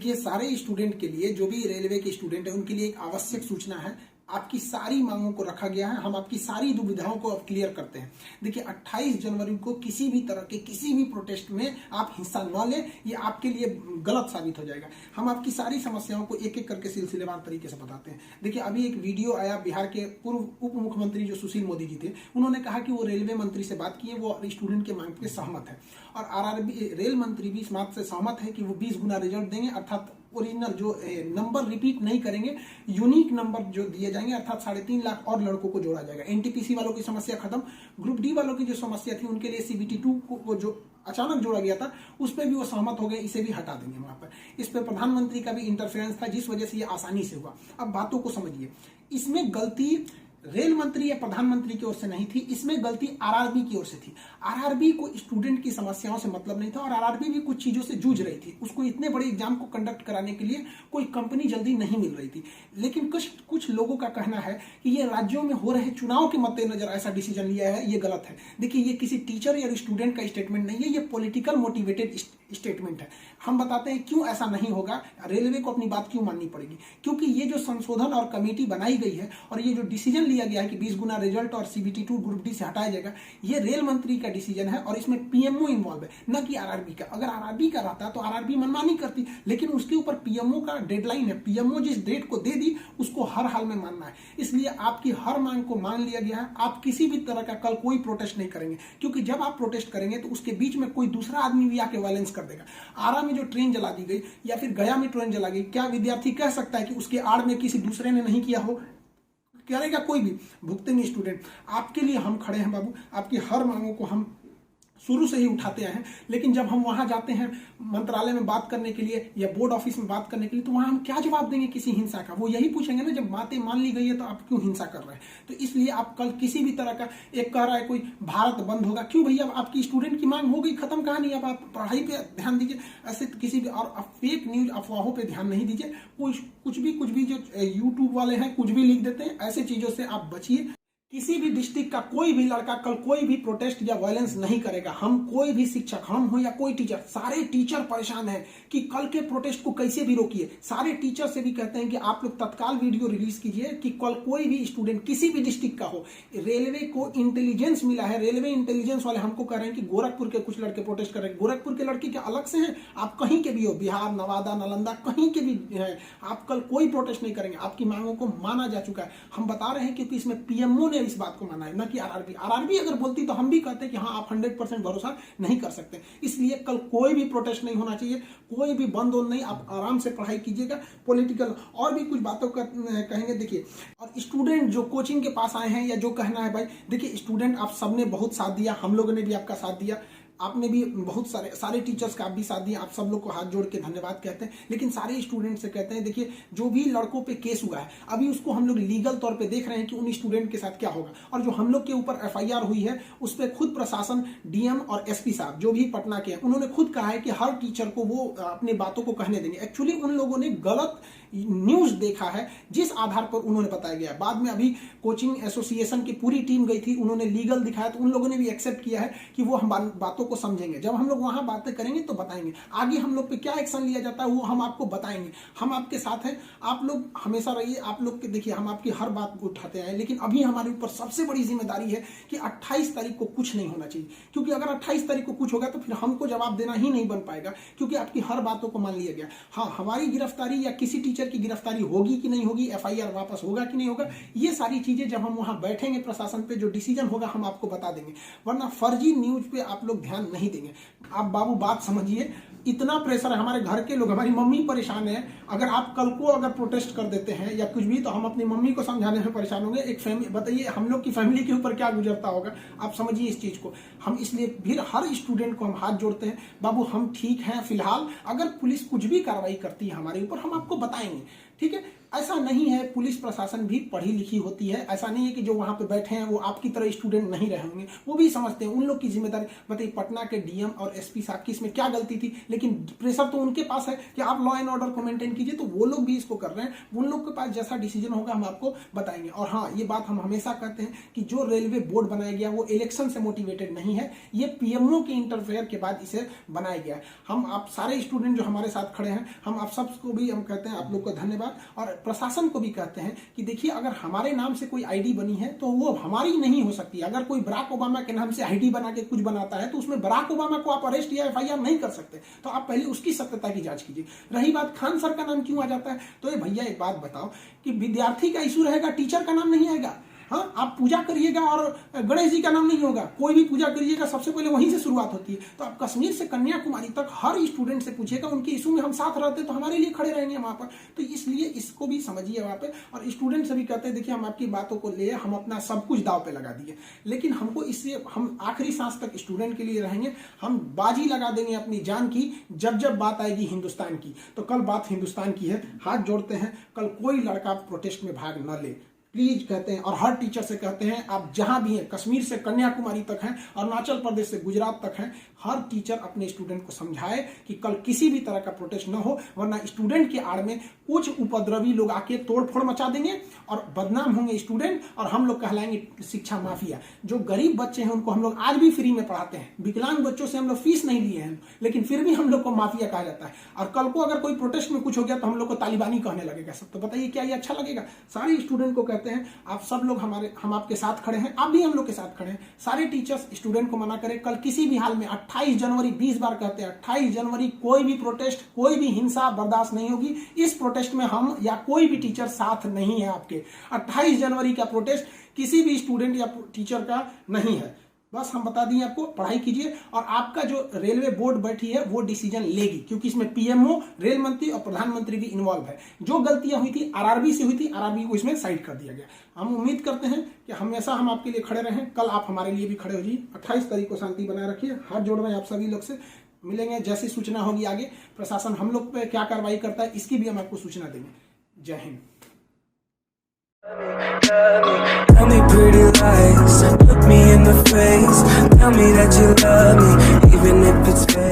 देखिए, सारे स्टूडेंट के लिए, जो भी रेलवे के स्टूडेंट है उनके लिए एक आवश्यक सूचना है। आपकी सारी मांगों को रखा गया है, हम आपकी सारी दुविधाओं को अब क्लियर करते हैं। देखिए, 28 जनवरी को किसी भी तरह के किसी भी प्रोटेस्ट में आप हिस्सा न लें, ये आपके लिए गलत साबित हो जाएगा। हम आपकी सारी समस्याओं को एक एक करके सिलसिलेवार तरीके से बताते हैं। देखिए, अभी एक वीडियो आया, बिहार के पूर्व उप मुख्यमंत्री जो सुशील मोदी जी थे, उन्होंने कहा कि वो रेलवे मंत्री से बात किए, वो स्टूडेंट के मांग पे सहमत है, और आरआरबी रेल मंत्री भी इस बात से सहमत है कि वो 20 गुना रिजल्ट देंगे, अर्थात ओरिजिनल जो नंबर रिपीट नहीं करेंगे, यूनिक नंबर जो दिए जाएंगे, अर्थात 3.5 लाख और लड़कों को जोड़ा जाएगा। एनटीपीसी वालों की समस्या खत्म, ग्रुप डी वालों की जो समस्या थी उनके लिए सीबीटी 2 को जो अचानक जोड़ा गया था उस पर भी वो सहमत हो गए, इसे भी हटा देंगे वहां पर। इस पर प्रधानमंत्री का भी इंटरफेरेंस था, जिस वजह से ये आसानी से हुआ। अब बातों को समझिए, इसमें गलती रेल मंत्री या प्रधानमंत्री की ओर से नहीं थी, इसमें गलती आरआरबी की ओर से थी। आरआरबी को स्टूडेंट की समस्याओं से मतलब नहीं था, और आरआरबी भी कुछ चीजों से जूझ रही थी। उसको इतने बड़े एग्जाम को कंडक्ट कराने के लिए कोई कंपनी जल्दी नहीं मिल रही थी। लेकिन कुछ लोगों का कहना है कि ये राज्यों में हो रहे चुनाव के मद्देनजर ऐसा डिसीजन लिया है, ये गलत है। देखिए, ये किसी टीचर या स्टूडेंट का स्टेटमेंट नहीं है, ये पॉलिटिकल मोटिवेटेड स्टेटमेंट है। हम बताते हैं क्यों ऐसा नहीं होगा, रेलवे को अपनी बात क्यों माननी पड़ेगी। क्योंकि ये जो संशोधन और कमेटी बनाई गई है और ये जो डिसीजन लिया गया है कि 20 गुना रिजल्ट और सीबीटी 2 ग्रुप डी से हटाया जाएगा, ये रेल मंत्री का डिसीजन है, और इसमें पीएमओ इन्वॉल्व है, न कि आरआरबी का। अगर आरआरबी का रहता तो आरआरबी मनमानी करती, लेकिन उसके ऊपर पीएमओ का डेडलाइन है। पीएमओ जिस डेट को दे दी उसको हर हाल में मानना है, इसलिए आपकी हर मांग को मान लिया गया है। आप किसी भी तरह का कल कोई प्रोटेस्ट नहीं करेंगे, क्योंकि जब आप प्रोटेस्ट करेंगे तो उसके बीच में कोई दूसरा आदमी भी आके वायलेंस कर देगा। आरा में जो ट्रेन जला दी गई या फिर गया में ट्रेन जला गई, क्या विद्यार्थी कह सकता है कि उसके आड़ में किसी दूसरे ने नहीं किया हो? करेगा कोई भी, भुगतेंगे स्टूडेंट। आपके लिए हम खड़े हैं बाबू, आपकी हर मांगों को हम शुरू से ही उठाते आए हैं। लेकिन जब हम वहां जाते हैं मंत्रालय में बात करने के लिए या बोर्ड ऑफिस में बात करने के लिए, तो वहां हम क्या जवाब देंगे किसी हिंसा का? वो यही पूछेंगे ना, जब बातें मान ली गई है तो आप क्यों हिंसा कर रहे हैं? तो इसलिए आप कल किसी भी तरह का, एक कह रहा है कोई भारत बंद होगा, क्यों भैया? आपकी स्टूडेंट की मांग हो गई, खत्म कहानी। अब आप पढ़ाई पे ध्यान दीजिए, ऐसे किसी भी और फेक न्यूज अफवाहों पे ध्यान नहीं दीजिए। कुछ भी जो यूट्यूब वाले हैं कुछ भी लिख देते हैं, ऐसे चीजों से आप बचिए। किसी भी डिस्ट्रिक्ट का कोई भी लड़का कल कोई भी प्रोटेस्ट या वायलेंस नहीं करेगा। हम कोई भी शिक्षक, हम हो या कोई टीचर, सारे टीचर परेशान हैं कि कल के प्रोटेस्ट को कैसे भी रोकिए। सारे टीचर से भी कहते हैं कि आप लोग तत्काल वीडियो रिलीज कीजिए कि कल कोई भी स्टूडेंट किसी भी डिस्ट्रिक्ट का हो। रेलवे को इंटेलिजेंस मिला है, रेलवे इंटेलिजेंस वाले हमको कह रहे हैं कि गोरखपुर के कुछ लड़के प्रोटेस्ट कर रहे हैं। गोरखपुर के लड़के क्या अलग से हैं? आप कहीं के भी हो, बिहार, नवादा, नालंदा, कहीं के भी हैं, आप कल कोई प्रोटेस्ट नहीं करेंगे। आपकी मांगों को माना जा चुका है। हम बता रहे हैं क्योंकि इसमें पीएमओ ने इस बात को माना है, न कि आरआरबी। आरआरबी अगर बोलती तो हम भी कहते कि हाँ, आप 100% भरोसा नहीं कर सकते। इसलिए कल कोई भी प्रोटेस्ट नहीं होना चाहिए, कोई भी बंद नहीं। आप आराम से पढ़ाई कीजिएगा। पॉलिटिकल और भी कुछ बातों का कहेंगे। देखिए, और स्टूडेंट जो कोचिंग के पास आए हैं या जो कहना है भाई, देखिए स्टूडेंट आप सबने बहुत साथ दिया, हम लोगों ने भी आपका साथ दिया, आपने भी बहुत सारे टीचर्स का आप भी साथ दिया। आप सब लोग को हाथ जोड़ के धन्यवाद कहते हैं। लेकिन सारे स्टूडेंट से कहते हैं, देखिए जो भी लड़कों पे केस हुआ है अभी उसको हम लोग लीगल तौर पे देख रहे हैं कि उन स्टूडेंट के साथ क्या होगा। और जो हम लोग के ऊपर एफआईआर हुई है उस पर खुद प्रशासन, डीएम और एसपी साहब जो भी पटना के हैं, उन्होंने खुद कहा है कि हर टीचर को वो अपनी बातों को कहने देंगे। एक्चुअली उन लोगों ने गलत न्यूज देखा है जिस आधार पर उन्होंने बताया गया। बाद में अभी कोचिंग एसोसिएशन की पूरी टीम गई थी, उन्होंने लीगल दिखाया, तो उन लोगों ने भी एक्सेप्ट किया है कि वो हम बातों को समझेंगे। जब हम लोग वहां बातें करेंगे तो बताएंगे, आगे हम लोग पे क्या एक्शन लिया जाता है वो हम आपको बताएंगे। हम आपके साथ हैं, आप लोग हमेशा रहिए। आप लोग के देखिए, हम आपकी हर बात को उठाते आए, लेकिन अभी हमारे ऊपर सबसे बड़ी जिम्मेदारी है कि 28 तारीख को कुछ नहीं होना चाहिए। क्योंकि अगर 28 तारीख को कुछ होगा तो फिर हमको जवाब देना ही नहीं बन पाएगा, क्योंकि आपकी हर बातों को मान लिया गया। हाँ, हमारी गिरफ्तारी या किसी टीचर की गिरफ्तारी होगी कि नहीं होगी, एफआईआर वापस होगा कि नहीं होगा, ये सारी चीजें जब हम वहां बैठेंगे प्रशासन पे, जो डिसीजन होगा हम आपको बता देंगे। वरना फर्जी न्यूज पे आप लोग ध्यान नहीं देंगे। आप बाबू बात समझिए, इतना प्रेशर है। हमारे घर के लोग, हमारी मम्मी परेशान है। अगर आप कल को अगर प्रोटेस्ट कर देते हैं या कुछ भी, तो हम अपनी मम्मी को समझाने में परेशान होंगे। एक फैमिली, बताइए हम लोग की फैमिली के ऊपर क्या गुजरता होगा। आप समझिए इस चीज को। हम इसलिए फिर हर स्टूडेंट को हम हाथ जोड़ते हैं, बाबू हम ठीक हैं फिलहाल। अगर पुलिस कुछ भी कार्रवाई करती है हमारे ऊपर, हम आपको बताएंगे। ठीक है, ऐसा नहीं है। पुलिस प्रशासन भी पढ़ी लिखी होती है, ऐसा नहीं है कि जो वहां पे बैठे हैं वो आपकी तरह स्टूडेंट नहीं रहे होंगे, वो भी समझते हैं, उन लोग की जिम्मेदारी। बताइए पटना के डीएम और एसपी साहब की इसमें क्या गलती थी, लेकिन प्रेशर तो उनके पास है कि आप लॉ एंड ऑर्डर को मेंटेन कीजिए, तो वो लोग भी इसको कर रहे हैं। उन लोग के पास जैसा डिसीजन होगा हम आपको बताएंगे। और हाँ, ये बात हम हमेशा कहते हैं कि जो रेलवे बोर्ड बनाया गया वो इलेक्शन से मोटिवेटेड नहीं है, ये पीएमओ के इंटरफेयर के बाद इसे बनाया गया है। हम आप सारे स्टूडेंट जो हमारे साथ खड़े हैं, हम आप सबको भी हम कहते हैं आप लोग को धन्यवाद, और प्रशासन को भी कहते हैं कि देखिए अगर हमारे नाम से कोई आईडी बनी है तो वो हमारी नहीं हो सकती। अगर कोई बराक ओबामा के नाम से आईडी बना के कुछ बनाता है तो उसमें बराक ओबामा को आप अरेस्ट या एफआईआर नहीं कर सकते, तो आप पहले उसकी सत्यता की जांच कीजिए। रही बात खान सर का नाम क्यों आ जाता है, तो ये भैया एक बात बताओ कि विद्यार्थी का इशू रहेगा, टीचर का नाम नहीं आएगा। हाँ, आप पूजा करिएगा और गणेश जी का नाम नहीं होगा, कोई भी पूजा करिएगा सबसे पहले वहीं से शुरुआत होती है। तो आप कश्मीर से कन्याकुमारी तक हर स्टूडेंट से पूछिएगा, उनके इशू में हम साथ रहते तो हमारे लिए खड़े रहेंगे वहां पर। तो इसलिए इसको भी समझिए वहां पे। और स्टूडेंट से भी कहते हैं देखिए हम आपकी बातों को ले, हम अपना सब कुछ दाव पे लगा दिए, लेकिन हमको इससे हम आखिरी सांस तक स्टूडेंट के लिए रहेंगे। हम बाजी लगा देंगे अपनी जान की जब जब बात आएगी हिंदुस्तान की। तो कल बात हिंदुस्तान की है, हाथ जोड़ते हैं, कल कोई लड़का प्रोटेस्ट में भाग न ले प्लीज कहते हैं। और हर टीचर से कहते हैं आप जहां भी हैं, कश्मीर से कन्याकुमारी तक हैं, अरुणाचल प्रदेश से गुजरात तक हैं, हर टीचर अपने स्टूडेंट को समझाए कि कल किसी भी तरह का प्रोटेस्ट न हो, वरना स्टूडेंट के आड़ में कुछ उपद्रवी लोग आके तोड़फोड़ मचा देंगे और बदनाम होंगे स्टूडेंट, और हम लोग कहलाएंगे शिक्षा माफिया। जो गरीब बच्चे हैं उनको हम लोग आज भी फ्री में पढ़ाते हैं, विकलांग बच्चों से हम लोग फीस नहीं लिए हैं, लेकिन फिर भी हम लोग को माफिया कहा जाता है। और कल को अगर कोई प्रोटेस्ट में कुछ हो गया तो हम लोग को तालिबानी कहने लगेगा सब। तो बताइए क्या ये अच्छा लगेगा? सारे स्टूडेंट को कहते हैं आप सब लोग हम आपके साथ खड़े हैं, आप भी हम लोग के साथ खड़े हैं। सारे टीचर्स स्टूडेंट को मना करें, कल किसी भी हाल में 28 जनवरी 20 बार कहते हैं 28 जनवरी कोई भी प्रोटेस्ट, कोई भी हिंसा बर्दाश्त नहीं होगी। इस प्रोटेस्ट में हम या कोई भी टीचर साथ नहीं है आपके। 28 जनवरी का प्रोटेस्ट किसी भी स्टूडेंट या टीचर का नहीं है। बस हम बता दिए आपको, पढ़ाई कीजिए और आपका जो रेलवे बोर्ड बैठी है वो डिसीजन लेगी, क्योंकि इसमें पीएमओ, रेल मंत्री और प्रधानमंत्री भी इन्वॉल्व है। जो गलतियां हुई थी आरआरबी से हुई थी, आरआरबी को इसमें साइड कर दिया गया। हम उम्मीद करते हैं कि हमेशा हम आपके लिए खड़े रहें, कल आप हमारे लिए भी खड़े हो जाइए। 28 तारीख को शांति बनाए रखिए। हाथ जोड़ रहे हैं आप सभी लोग से, मिलेंगे जैसी सूचना होगी आगे। प्रशासन हम लोग पे क्या कार्रवाई करता है इसकी भी हम आपको सूचना देंगे। जय Hind. Tell me pretty lies, look me in the face, tell me that you love me, even if it's fake.